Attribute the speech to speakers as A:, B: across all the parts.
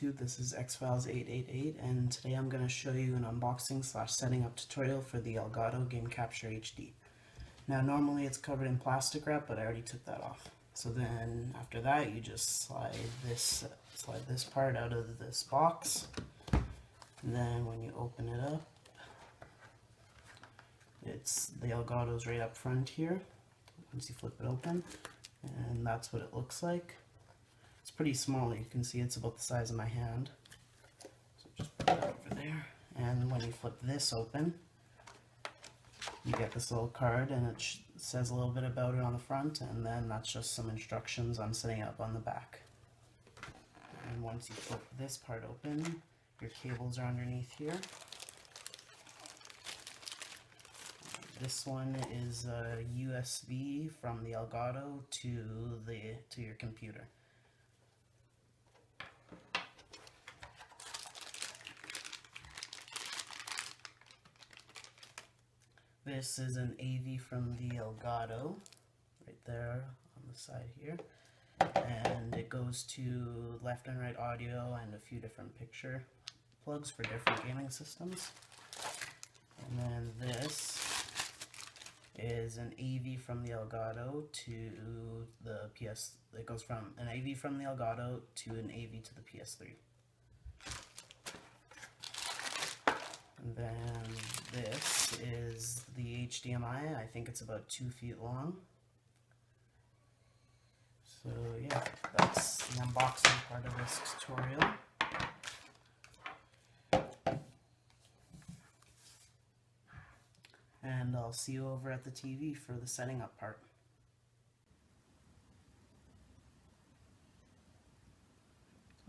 A: YouTube, this is xfiles888 and today I'm going to show you an unboxing / setting up tutorial for the Elgato Game Capture HD. Now normally it's covered in plastic wrap, but I already took that off. So then after that you just slide this part out of this box, and then when you open it up, it's the Elgato's right up front here once you flip it open, and that's what it looks like. It's pretty small, you can see it's about the size of my hand. So just put that over there, and when you flip this open, you get this little card, and it says a little bit about it on the front, and then that's just some instructions on setting up on the back. And once you flip this part open, your cables are underneath here. This one is a USB from the Elgato to your computer. This is an AV from the Elgato, right there on the side here, and it goes to left and right audio and a few different picture plugs for different gaming systems. And then this is an AV from the Elgato to the PS. It goes from an AV from the Elgato to an AV to the PS3. And then this is the HDMI. I think it's about 2 feet long. So yeah, that's the unboxing part of this tutorial. And I'll see you over at the TV for the setting up part.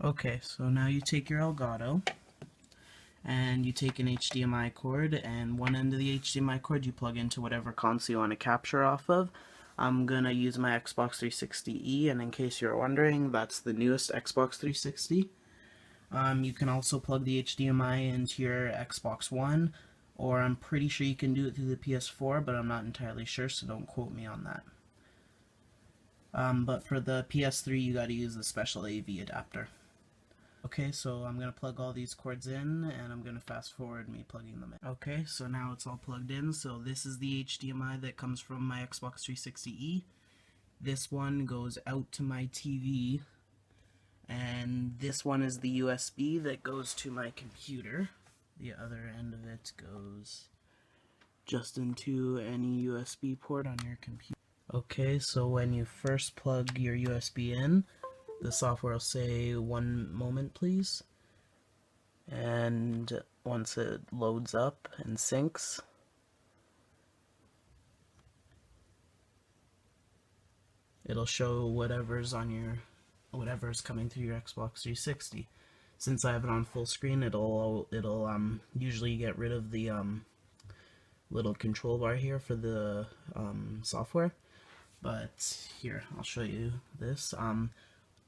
A: Okay, so now you take your Elgato and you take an HDMI cord, and one end of the HDMI cord you plug into whatever console you want to capture off of. I'm gonna use my Xbox 360E, and in case you're wondering, that's the newest Xbox 360. You can also plug the HDMI into your Xbox One, or I'm pretty sure you can do it through the PS4, but I'm not entirely sure, so don't quote me on that. But for the PS3 you gotta use the special AV adapter. Okay, so I'm going to plug all these cords in, and I'm going to fast forward me plugging them in. Okay, so now it's all plugged in. So this is the HDMI that comes from my Xbox 360E. This one goes out to my TV, and this one is the USB that goes to my computer. The other end of it goes just into any USB port on your computer. Okay, so when you first plug your USB in, the software will say, "1 moment please," and once it loads up and syncs, it'll show whatever's coming through your Xbox 360. Since I have it on full screen, it'll usually get rid of the little control bar here for the software, but here I'll show you this.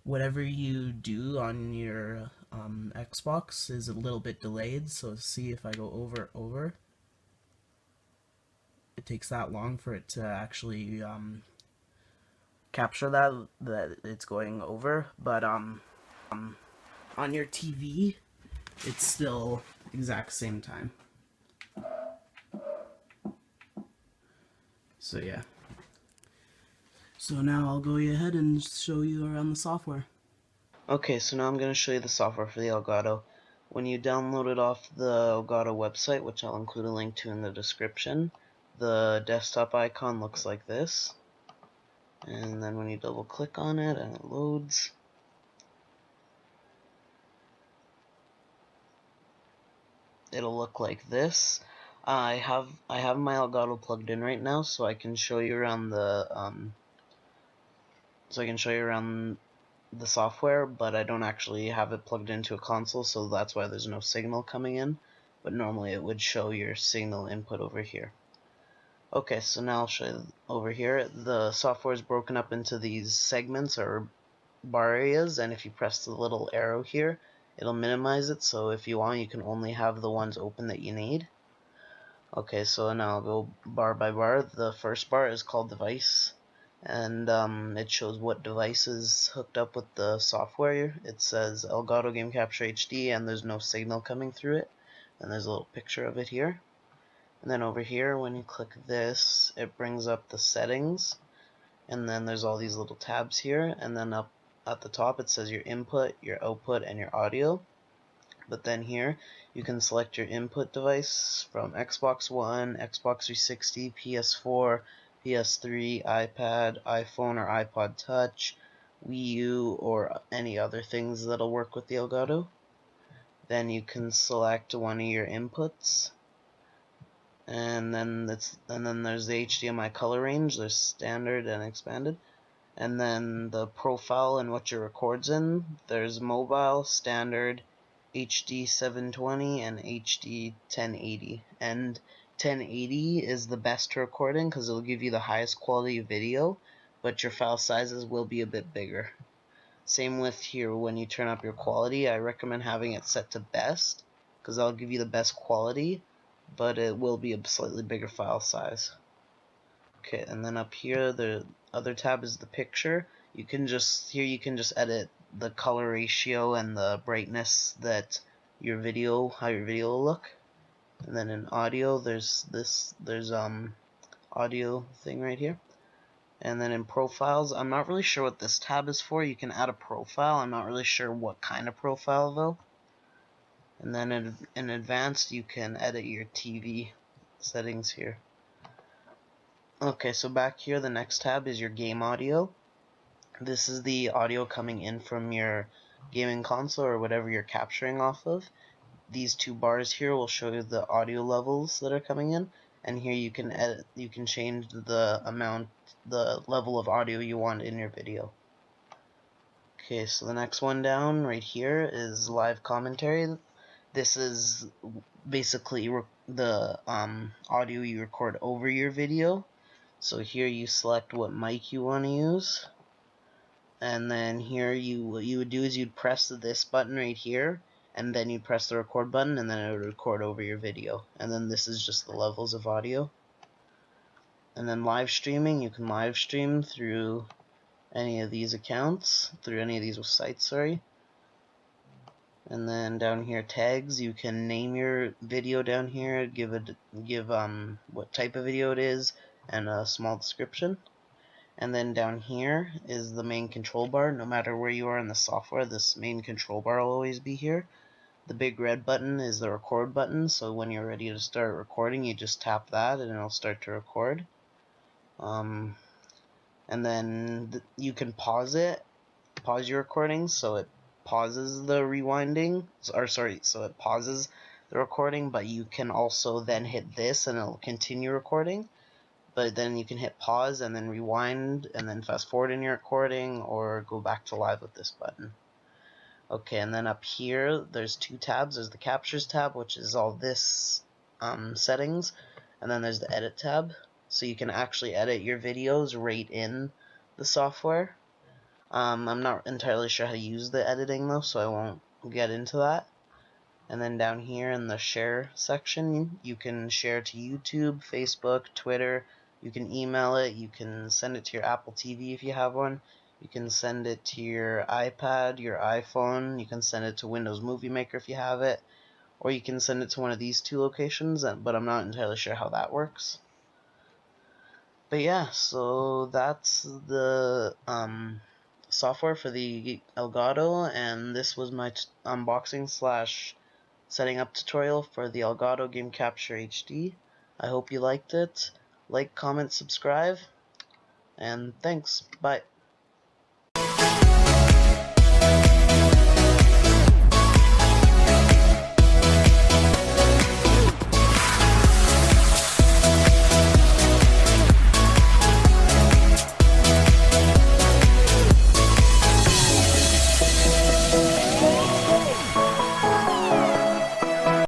A: Whatever you do on your Xbox is a little bit delayed, so see if I go over, it takes that long for it to actually capture that it's going over, but on your TV it's still exact same time. So yeah. So now I'll go ahead and show you around the software. Okay, so now I'm going to show you the software for the Elgato. When you download it off the Elgato website, which I'll include a link to in the description, the desktop icon looks like this. And then when you double click on it and it loads, it'll look like this. I have my Elgato plugged in right now, so I can show you around the software, but I don't actually have it plugged into a console, so that's why there's no signal coming in, but normally it would show your signal input over here. Okay, so now I'll show you over here. The software is broken up into these segments or bar areas, and if you press the little arrow here, it'll minimize it, so if you want, you can only have the ones open that you need. Okay, so now I'll go bar by bar. The first bar is called device. and it shows what device is hooked up with the software. It says Elgato Game Capture HD, and there's no signal coming through it, and there's a little picture of it here. And then over here, when you click this, it brings up the settings, and then there's all these little tabs here, and then up at the top it says your input, your output, and your audio. But then here you can select your input device from Xbox One, Xbox 360, PS4, PS3, iPad, iPhone or iPod Touch, Wii U, or any other things that'll work with the Elgato. Then you can select one of your inputs, and then there's the HDMI color range. There's standard and expanded. And then the profile and what your record's in. There's mobile, standard, HD 720, and HD 1080. And 1080 is the best recording because it'll give you the highest quality of video, but your file sizes will be a bit bigger. Same with here, when you turn up your quality, I recommend having it set to best because that'll give you the best quality, but it will be a slightly bigger file size. Okay, and then up here, the other tab is the picture. You can just edit the color ratio and the brightness that how your video will look. And then in audio, there's audio thing right here. And then in profiles, I'm not really sure what this tab is for. You can add a profile. I'm not really sure what kind of profile though. And then in advanced, you can edit your TV settings here. Okay, so back here, the next tab is your game audio. This is the audio coming in from your gaming console or whatever you're capturing off of. These two bars here will show you the audio levels that are coming in, and here you can change the level of audio you want in your video. Okay, so the next one down right here is live commentary. This is basically the audio you record over your video. So here you select what mic you want to use, and then here what you would do is you'd press this button right here, and then you'd press the record button, and then it would record over your video. And then this is just the levels of audio. And then live streaming, you can live stream through any of these accounts, through any of these sites, sorry. And then down here, tags, you can name your video down here, give what type of video it is, and a small description. And then down here is the main control bar. No matter where you are in the software, this main control bar will always be here. The big red button is the record button, so when you're ready to start recording, you just tap that and it'll start to record. And then you can pause your recording, so it pauses the rewinding, so it pauses the recording, but you can also then hit this and it'll continue recording. But then you can hit pause and then rewind and then fast forward in your recording, or go back to live with this button. Okay, and then up here there's two tabs. There's the captures tab, which is all this settings, and then there's the edit tab, so you can actually edit your videos right in the software. I'm not entirely sure how to use the editing though, so I won't get into that. And then down here in the share section, you can share to YouTube, Facebook, Twitter. You can email it, you can send it to your Apple TV if you have one, you can send it to your iPad, your iPhone, you can send it to Windows Movie Maker if you have it, or you can send it to one of these two locations, but I'm not entirely sure how that works. But yeah, so that's the software for the Elgato, and this was my unboxing / setting up tutorial for the Elgato Game Capture HD. I hope you liked it. Like, comment, subscribe, and thanks. Bye.